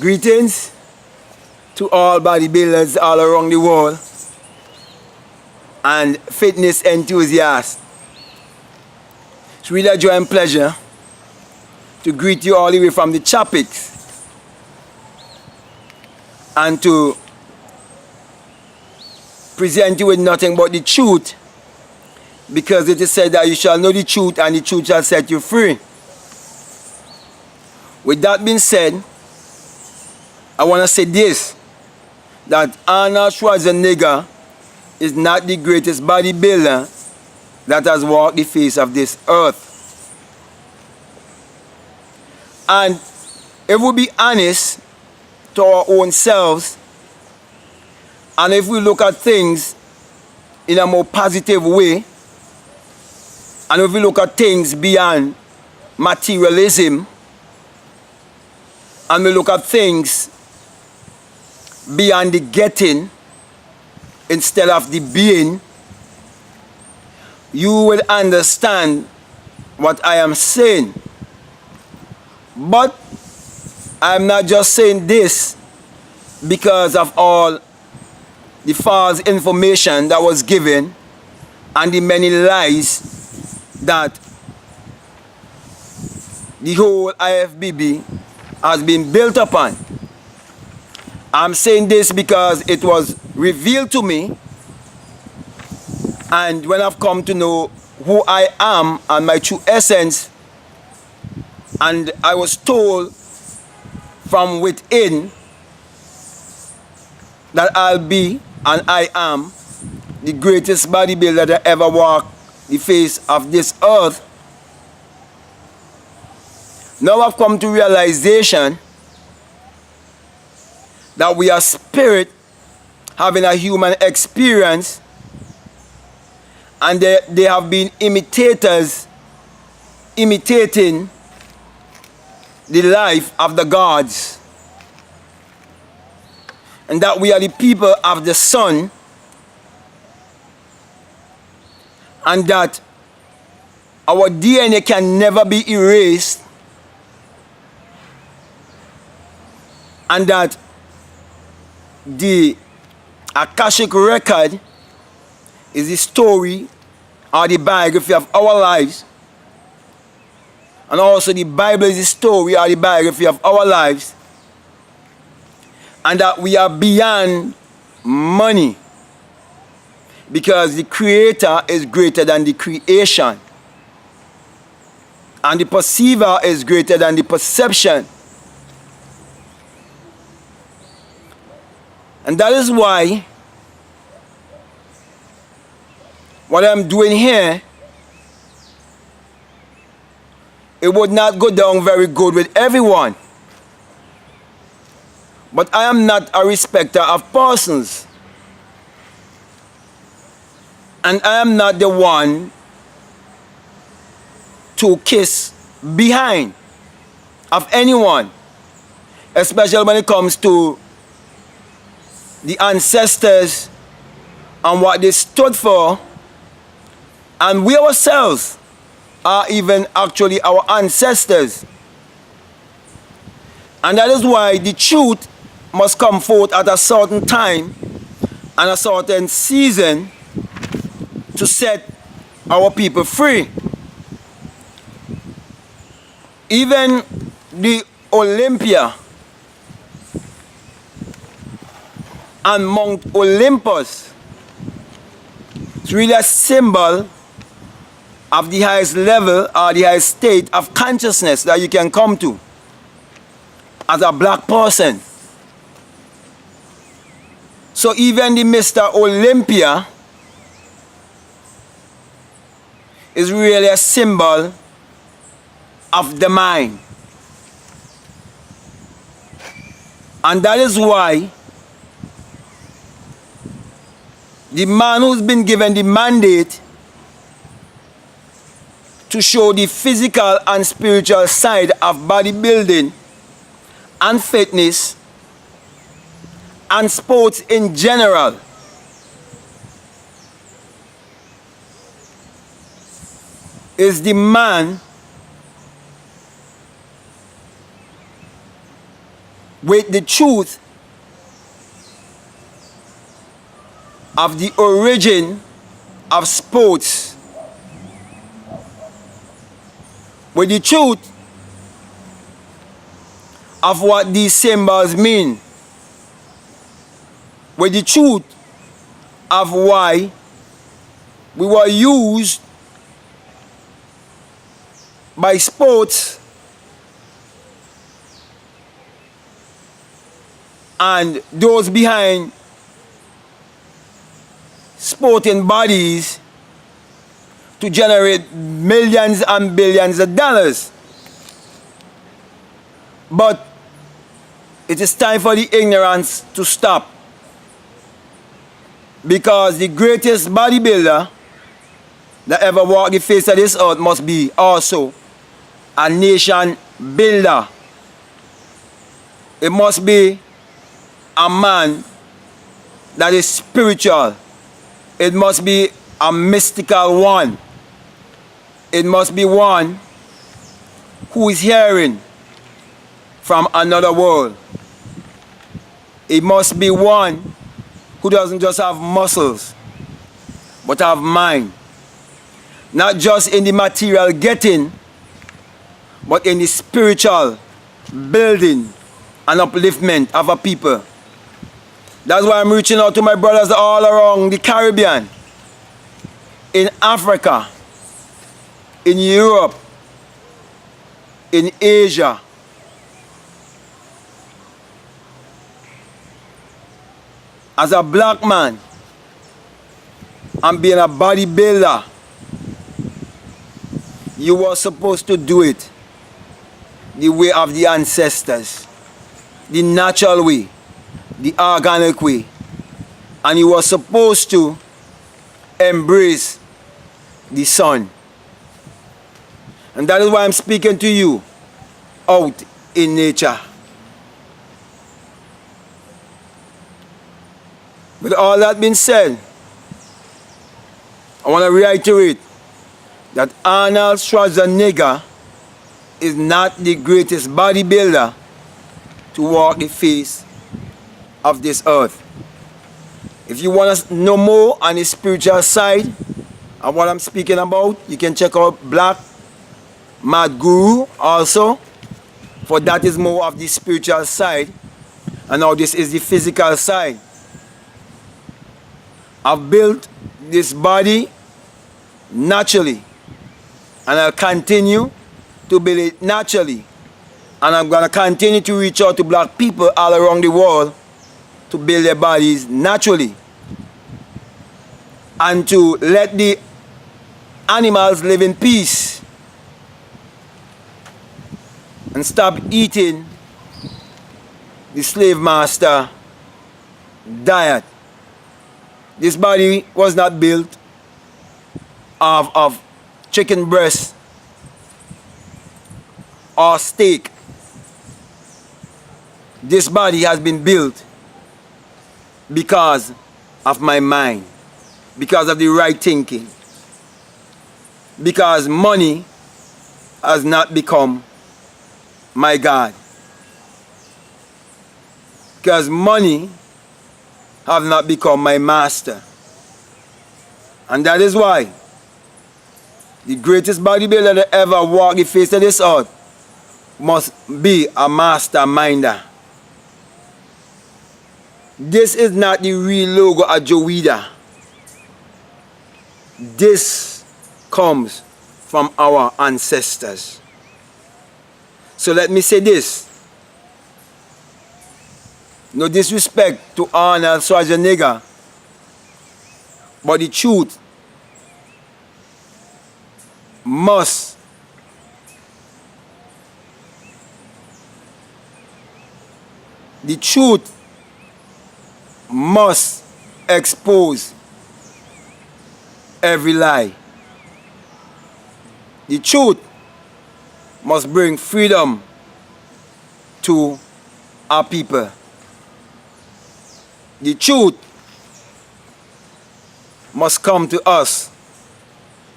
Greetings to all bodybuilders all around the world and fitness enthusiasts. It's really a joy and pleasure to greet you all the way from the tropics and to present you with nothing but the truth, because it is said that you shall know the truth and the truth shall set you free. With that being said, I want to say this, that Arnold Schwarzenegger is not the greatest bodybuilder that has walked the face of this earth. And if we be honest to our own selves, and if we look at things in a more positive way, and if we look at things beyond materialism, and we look at things beyond the getting instead of the being, you will understand what I am saying. But I'm not just saying this because of all the false information that was given and the many lies that the whole IFBB has been built upon. I'm saying this because it was revealed to me, and when I've come to know who I am and my true essence, and I was told from within that I'll be and I am the greatest bodybuilder that ever walked the face of this earth. Now I've come to realization that we are spirit having a human experience, and they have been imitators imitating the life of the gods, and that we are the people of the sun, and that our DNA can never be erased, and that the Akashic record is the story or the biography of our lives, and also the Bible is the story or the biography of our lives, and that we are beyond money, because the Creator is greater than the creation, and the perceiver is greater than the perception. And that is why what I'm doing here, it would not go down very good with everyone. But I am not a respecter of persons. And I am not the one to kiss behind of anyone, especially when it comes to the ancestors and what they stood for. And we ourselves are even actually our ancestors. And that is why the truth must come forth at a certain time and a certain season to set our people free. Even the Olympia and Mount Olympus is really a symbol of the highest level or the highest state of consciousness that you can come to as a black person. So even the Mr. Olympia is really a symbol of the mind. And that is why the man who's been given the mandate to show the physical and spiritual side of bodybuilding and fitness and sports in general is the man with the truth of the origin of sports, with the truth of what these symbols mean, with the truth of why we were used by sports and those behind sporting bodies to generate millions and billions of dollars. But it is time for the ignorance to stop, because the greatest bodybuilder that ever walked the face of this earth must be also a nation builder. It must be a man that is spiritual. It must be a mystical one. It must be one who is hearing from another world. It must be one who doesn't just have muscles, but have mind. Not just in the material getting, but in the spiritual building and upliftment of a people. That's why I'm reaching out to my brothers all around the Caribbean, in Africa, in Europe, in Asia. As a black man, and being a bodybuilder, you were supposed to do it the way of the ancestors, the natural way, the organic way. And you were supposed to embrace the sun. And that is why I'm speaking to you out in nature. With all that being said, I want to reiterate that Arnold Schwarzenegger is not the greatest bodybuilder to walk the face of this earth. If you want to know more on the spiritual side of what I'm speaking about, you can check out Black Mad Guru also, for that is more of the spiritual side, and now this is the physical side. I've built this body naturally, and I'll continue to build it naturally. And I'm going to continue to reach out to black people all around the world to build their bodies naturally, and to let the animals live in peace and stop eating the slave master diet. This body was not built of chicken breast or steak. This body has been built because of my mind, because of the right thinking, because money has not become my God, because money have not become my master. And that is why the greatest bodybuilder that ever walked the face of this earth must be a masterminder. This is not the real logo of Joida. This comes from our ancestors. So let me say this. No disrespect to Arnold Schwarzenegger, but the truth must expose every lie. The truth must bring freedom to our people. The truth must come to us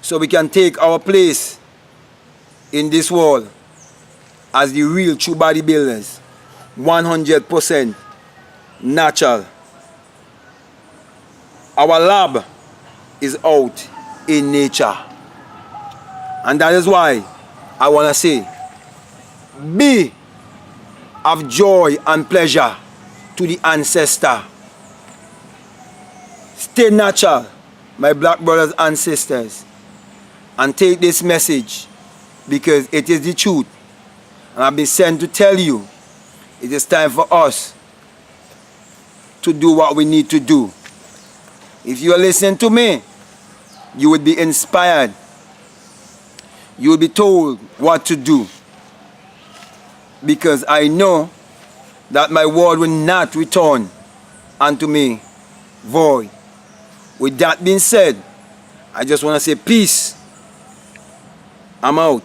so we can take our place in this world as the real true bodybuilders. 100% natural. Our lab is out in nature. And that is why I want to say, be of joy and pleasure to the ancestor. Stay natural, my black brothers and sisters, and take this message because it is the truth. And I've been sent to tell you it is time for us to do what we need to do. If you are listening to me, you would be inspired. You will be told what to do. Because I know that my word will not return unto me void. With that being said, I just want to say peace. I'm out.